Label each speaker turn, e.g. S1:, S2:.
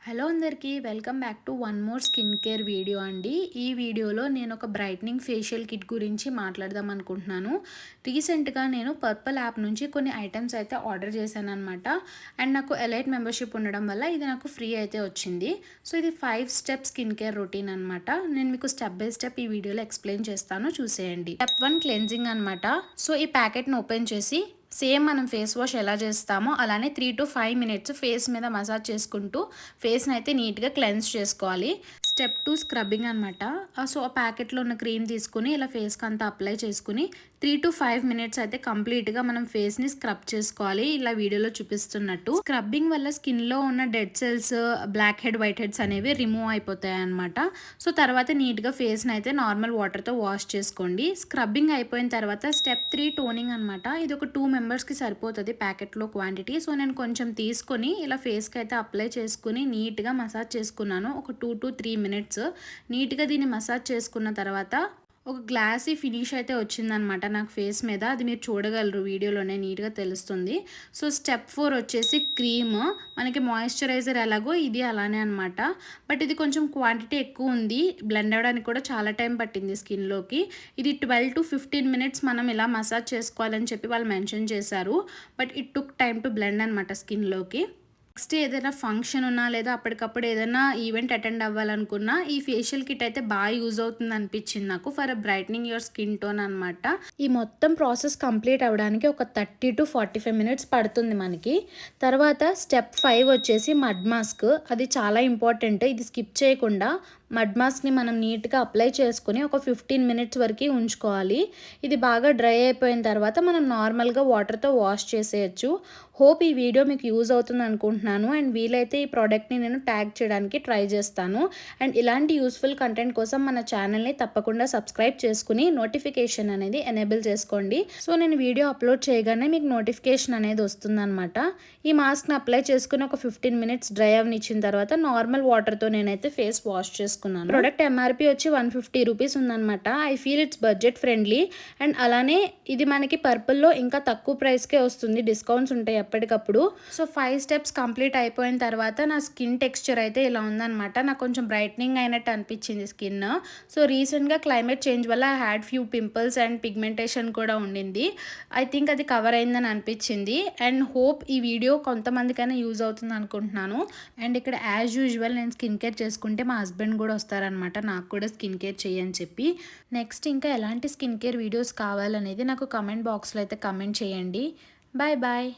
S1: Hello అందరికీ welcome back to one more skin care video అండి. ఈ వీడియోలో నేను ఒక బ్రైట్నింగ్ ఫేషియల్ కిట్ గురించి మాట్లాడదాం అనుకుంటున్నాను. రీసెంట్గా నేను పర్పుల్ యాప్ నుంచి కొన్ని ఐటమ్స్ అయితే ఆర్డర్ చేశాను అనమాట. అండ్ నాకు ఎలైట్ మెంబర్షిప్ ఉండడం వల్ల ఇది నాకు ఫ్రీ అయితే వచ్చింది. సో ఇది 5 స్టెప్ స్కిన్ కేర్ రొటీన్ అనమాట. నేను మీకు స్టెప్ బై స్టెప్ ఈ వీడియోలో ఎక్స్ప్లెయిన్ చేస్తాను, చూసేయండి. స్టెప్ 1 క్లెన్జింగ్ అనమాట. సో ఈ ప్యాకెట్ని ఓపెన్ చేసి సేమ్ మనం ఫేస్ వాష్ ఎలా చేస్తామో అలానే 3 to 5 మినిట్స్ ఫేస్ మీద మసాజ్ చేసుకుంటూ ఫేస్ని అయితే నీట్గా క్లెన్స్ చేసుకోవాలి. స్టెప్ 2 స్క్రబ్బింగ్ అనమాట. సో ఆ ప్యాకెట్లో ఉన్న క్రీమ్ తీసుకుని ఇలా ఫేస్కి అంతా అప్లై చేసుకుని 3 to 5 మినిట్స్ అయితే కంప్లీట్గా మనం ఫేస్ని స్క్రబ్ చేసుకోవాలి, ఇలా వీడియోలో చూపిస్తున్నట్టు. స్క్రబ్బింగ్ వల్ల స్కిన్లో ఉన్న dead cells, black head, white heads అనేవి రిమూవ్ అయిపోతాయి అనమాట. సో తర్వాత నీట్గా ఫేస్ని అయితే నార్మల్ వాటర్తో వాష్ చేసుకోండి. స్క్రబ్బింగ్ అయిపోయిన తర్వాత స్టెప్ 3 టోనింగ్ అనమాట. ఇది ఒక 2 మెంబర్స్కి సరిపోతుంది ప్యాకెట్లో క్వాంటిటీ. సో నేను కొంచెం తీసుకొని ఇలా ఫేస్కి అయితే అప్లై చేసుకుని నీట్గా మసాజ్ చేసుకున్నాను ఒక 2 to 3 మినిట్స్. నీట్గా దీన్ని మసాజ్ చేసుకున్న తర్వాత ఒక గ్లాసీ ఫినిష్ అయితే వచ్చిందనమాట నాకు ఫేస్ మీద. అది మీరు చూడగలరు వీడియోలోనే, నీట్గా తెలుస్తుంది. సో స్టెప్ 4 వచ్చేసి క్రీమ్. మనకి మాయిశ్చరైజర్ ఎలాగో ఇది అలానే అనమాట. బట్ ఇది కొంచెం క్వాంటిటీ ఎక్కువ ఉంది, బ్లెండ్ అవ్వడానికి కూడా చాలా టైం పట్టింది స్కిన్లోకి. ఇది 12 to 15 మినిట్స్ మనం ఇలా మసాజ్ చేసుకోవాలని చెప్పి వాళ్ళు మెన్షన్ చేశారు. But it took time to blend అనమాట స్కిన్లోకి. నెక్స్ట్ ఏదైనా ఫంక్షన్ ఉన్నా లేదా అప్పటికప్పుడు ఏదైనా ఈవెంట్ అటెండ్ అవ్వాలనుకున్నా ఈ ఫేషియల్ కిట్ అయితే బాగా యూజ్ అవుతుంది అనిపించింది నాకు, for brightening your skin tone అనమాట. ఈ మొత్తం ప్రాసెస్ కంప్లీట్ అవ్వడానికి ఒక 30 to 45 మినిట్స్ పడుతుంది మనకి. తర్వాత స్టెప్ 5 వచ్చేసి మడ్ మాస్క్. అది చాలా ఇంపార్టెంట్, ఇది స్కిప్ చేయకుండా మడ్ మాస్క్ని మనం నీట్గా అప్లై చేసుకుని ఒక 15 మినిట్స్ వరకు ఉంచుకోవాలి. ఇది బాగా డ్రై అయిపోయిన తర్వాత మనం నార్మల్గా వాటర్తో వాష్ చేసేయచ్చు. హోప్ ఈ వీడియో మీకు యూజ్ అవుతుంది అనుకుంటున్నాను. అండ్ వీలైతే ఈ ప్రోడక్ట్ని నేను ట్యాగ్ చేయడానికి ట్రై చేస్తాను. అండ్ ఇలాంటి యూస్ఫుల్ కంటెంట్ కోసం మన ఛానల్ని తప్పకుండా సబ్స్క్రైబ్ చేసుకుని నోటిఫికేషన్ అనేది ఎనేబుల్ చేసుకోండి. సో నేను వీడియో అప్లోడ్ చేయగానే మీకు నోటిఫికేషన్ అనేది వస్తుందన్నమాట. ఈ మాస్క్ని అప్లై చేసుకుని ఒక 15 మినిట్స్ డ్రై అవనిచ్చిన తర్వాత నార్మల్ వాటర్తో నేనైతే ఫేస్ వాష్ చేసుకున్నాను. ప్రోడక్ట్ ఎంఆర్పి వచ్చి 150 రూపీస్ ఉందన్నమాట. I feel it's budget friendly. And అలానే ఇది మనకి పర్పుల్లో ఇంకా తక్కువ ప్రైస్కే వస్తుంది, డిస్కౌంట్స్ ఉంటాయి ఎప్పటికప్పుడు. సో 5 స్టెప్స్ కంప్లీట్ అయిపోయిన తర్వాత నా స్కిన్ టెక్స్చర్ అయితే ఇలా ఉందన్నమాట. నాకు కొంచెం బ్రైట్నింగ్ అయినట్టు అనిపించింది స్కిన్. సో రీసెంట్గా క్లైమేట్ చేంజ్ వల్ల had few pimples and pigmentation కూడా ఉండింది. ఐ థింక్ అది కవర్ అయిందని అనిపించింది. అండ్ హోప్ ఈ వీడియో కొంతమందికైనా యూజ్ అవుతుంది అనుకుంటున్నాను. అండ్ ఇక్కడ యాజ్ యూజువల్ నేను స్కిన్ కేర్ చేసుకుంటే మా హస్బెండ్ కూడా వస్తారనమాట, నాకు కూడా స్కిన్ కేర్ చేయని చెప్పి. నెక్స్ట్ ఇంకా ఎలాంటి స్కిన్ కేర్ వీడియోస్ కావాలనేది నాకు కమెంట్ బాక్స్లో అయితే కమెంట్ చేయండి. Bye bye.